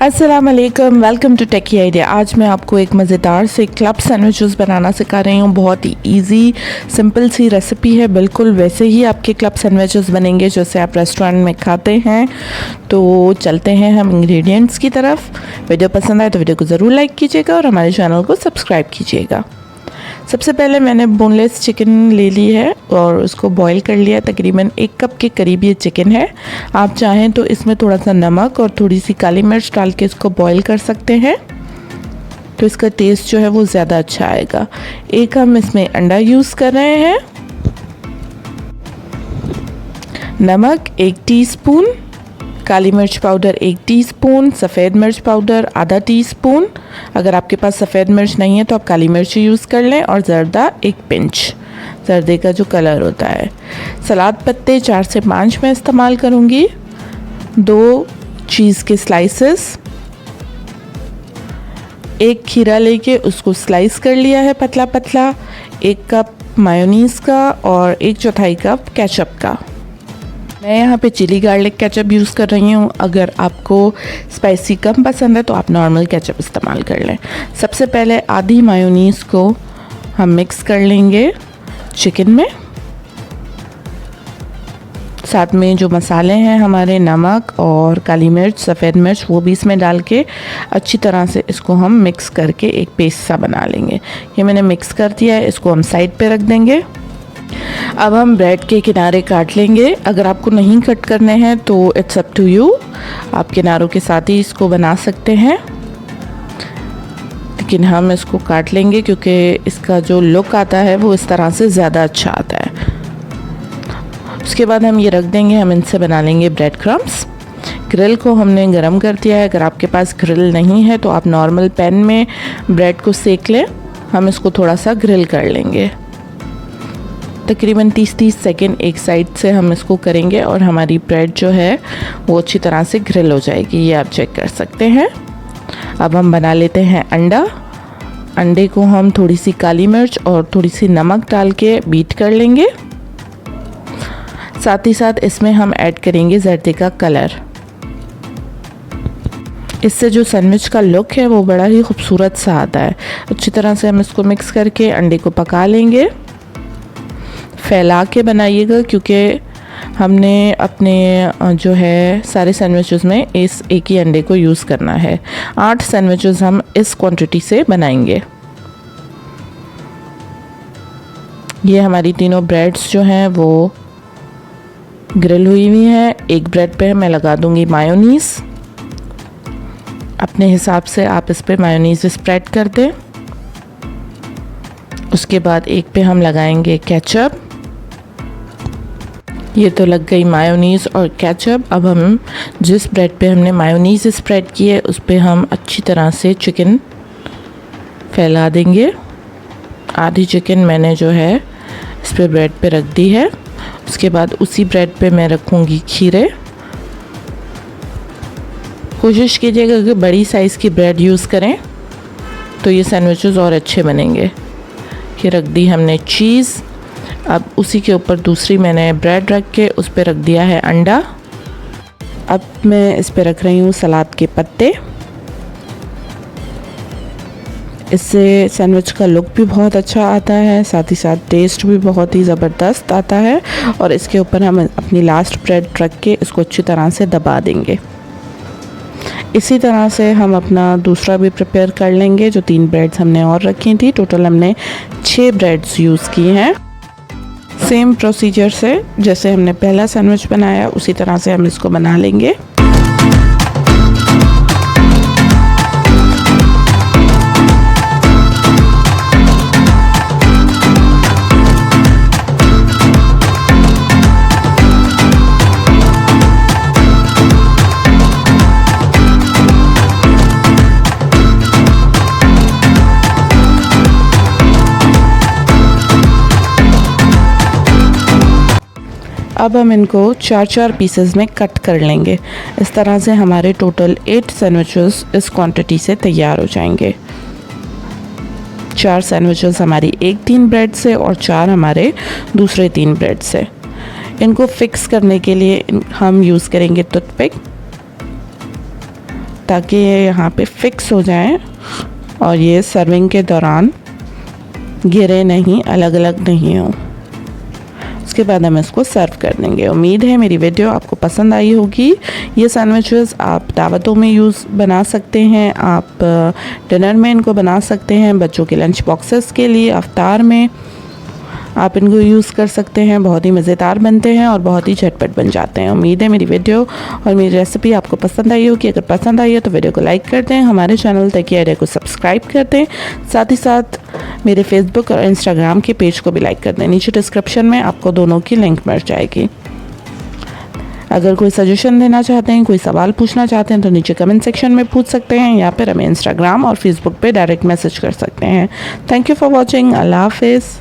अस्सलाम वालेकुम, welcome to techy idea. आज मैं आपको एक मज़ेदार से क्लब सैंडविचेस बनाना सिखा रही हूँ। बहुत ही इजी सिंपल सी रेसिपी है। बिल्कुल वैसे ही आपके क्लब सैंडविचेस बनेंगे जैसे आप रेस्टोरेंट में खाते हैं। तो चलते हैं हम इंग्रेडिएंट्स की तरफ। वीडियो पसंद आए तो वीडियो को ज़रूर लाइक कीजिएगा और हमारे चैनल को सब्सक्राइब कीजिएगा। सबसे पहले मैंने बोनलेस चिकन ले ली है और उसको बॉईल कर लिया। तकरीबन 1 कप के करीब ये चिकन है। आप चाहें तो इसमें थोड़ा सा नमक और थोड़ी सी काली मिर्च डाल के इसको बॉईल कर सकते हैं, तो इसका टेस्ट जो है वो ज़्यादा अच्छा आएगा। एक हम इसमें अंडा यूज़ कर रहे हैं। नमक 1 टीस्पून, काली मिर्च पाउडर 1 टीस्पून, सफ़ेद मिर्च पाउडर आधा टीस्पून। अगर आपके पास सफ़ेद मिर्च नहीं है तो आप काली मिर्च यूज़ कर लें, और ज़र्दा 1 पिंच, ज़र्दे का जो कलर होता है। सलाद पत्ते 4 से 5 मैं इस्तेमाल करूँगी। 2 चीज़ के स्लाइसेस, 1 खीरा लेके उसको स्लाइस कर लिया है पतला पतला, 1 कप मायोनीज़ का और 1/4 कप केचप का। मैं यहाँ पे चिली गार्लिक केचप यूज़ कर रही हूँ। अगर आपको स्पाइसी कम पसंद है तो आप नॉर्मल केचप इस्तेमाल कर लें। सबसे पहले आधी मायोनीज़ को हम मिक्स कर लेंगे चिकन में। साथ में जो मसाले हैं हमारे, नमक और काली मिर्च, सफ़ेद मिर्च, वो भी इसमें डाल के अच्छी तरह से इसको हम मिक्स करके एक पेस्ट सा बना लेंगे। ये मैंने मिक्स कर दिया है, इसको हम साइड पे रख देंगे। अब हम ब्रेड के किनारे काट लेंगे। अगर आपको नहीं कट करने हैं तो इट्स अप टू यू, आप किनारों के साथ ही इसको बना सकते हैं, लेकिन हम इसको काट लेंगे क्योंकि इसका जो लुक आता है वो इस तरह से ज़्यादा अच्छा आता है। उसके बाद हम ये रख देंगे। हम इनसे बना लेंगे ब्रेड क्रम्स। ग्रिल को हमने गरम कर दिया है। अगर आपके पास ग्रिल नहीं है तो आप नॉर्मल पैन में ब्रेड को सेक लें। हम इसको थोड़ा सा ग्रिल कर लेंगे, तकरीबन 30 सेकंड एक साइड से हम इसको करेंगे और हमारी ब्रेड जो है वो अच्छी तरह से ग्रिल हो जाएगी। ये आप चेक कर सकते हैं। अब हम बना लेते हैं अंडा। अंडे को हम थोड़ी सी काली मिर्च और थोड़ी सी नमक डाल के बीट कर लेंगे। साथ ही साथ इसमें हम ऐड करेंगे जर्दे का कलर। इससे जो सैंडविच का लुक है वो बड़ा ही खूबसूरत सा आता है। अच्छी तरह से हम इसको मिक्स करके अंडे को पका लेंगे। फैला के बनाइएगा क्योंकि हमने अपने जो है सारे सैंडविचेस में एक ही अंडे को यूज़ करना है। 8 सैंडविचेस हम इस क्वांटिटी से बनाएंगे। ये हमारी तीनों ब्रेड्स जो हैं वो ग्रिल हुई हुई हैं। एक ब्रेड पे मैं लगा दूंगी मायोनीज़। अपने हिसाब से आप इस पे मायोनीज़ स्प्रेड कर दें। उसके बाद एक पे हम लगाएंगे केचप। ये तो लग गई मायोनीज़ और केचप। अब हम जिस ब्रेड पे हमने मायोनीज़ स्प्रेड की है उस पे हम अच्छी तरह से चिकन फैला देंगे। आधी चिकन मैंने जो है इस पे ब्रेड पे रख दी है। उसके बाद उसी ब्रेड पे मैं रखूँगी खीरे। कोशिश कीजिएगा कि बड़ी साइज़ की ब्रेड यूज़ करें तो ये सैंडविचेस और अच्छे बनेंगे। ये रख दी हमने चीज़। अब उसी के ऊपर दूसरी मैंने ब्रेड रख के उस पर रख दिया है अंडा। अब मैं इस पर रख रही हूँ सलाद के पत्ते। इससे सैंडविच का लुक भी बहुत अच्छा आता है, साथ ही साथ टेस्ट भी बहुत ही ज़बरदस्त आता है। और इसके ऊपर हम अपनी लास्ट ब्रेड रख के इसको अच्छी तरह से दबा देंगे। इसी तरह से हम अपना दूसरा भी प्रिपेयर कर लेंगे। जो 3 ब्रेड्स हमने और रखी थी, टोटल हमने 6 ब्रेड्स यूज़ की हैं। सेम प्रोसीजर से जैसे हमने पहला सैंडविच बनाया उसी तरह से हम इसको बना लेंगे। अब हम इनको 4-4 पीसेस में कट कर लेंगे। इस तरह से हमारे टोटल 8 सैंडविचेस इस क्वांटिटी से तैयार हो जाएंगे। 4 सैंडविचेस हमारी एक 3 ब्रेड से और 4 हमारे दूसरे 3 ब्रेड से। इनको फिक्स करने के लिए हम यूज़ करेंगे टूथपिक। ताकि ये यहाँ पे फिक्स हो जाए और ये सर्विंग के दौरान गिरे नहीं, अलग अलग नहीं हो। उसके बाद हम इसको सर्व कर देंगे। उम्मीद है मेरी वीडियो आपको पसंद आई होगी। ये सैंडविचेस आप दावतों में बना सकते हैं, आप डिनर में इनको बना सकते हैं, बच्चों के लंच बॉक्सेस के लिए, अफ्तार में आप इनको यूज़ कर सकते हैं। बहुत ही मज़ेदार बनते हैं और बहुत ही झटपट बन जाते हैं। उम्मीद है मेरी वीडियो और मेरी रेसिपी आपको पसंद आई होगी। अगर पसंद आई है तो वीडियो को लाइक कर दें, हमारे चैनल टेकी आइडिया को सब्सक्राइब कर दें, साथ ही साथ मेरे फेसबुक और इंस्टाग्राम के पेज को भी लाइक कर दें। नीचे डिस्क्रिप्शन में आपको दोनों की लिंक मिल जाएगी। अगर कोई सजेशन देना चाहते हैं, कोई सवाल पूछना चाहते हैं तो नीचे कमेंट सेक्शन में पूछ सकते हैं या फिर हमें इंस्टाग्राम और फेसबुक पे डायरेक्ट मैसेज कर सकते हैं। Thank you for watching. अल्लाह हाफिज़।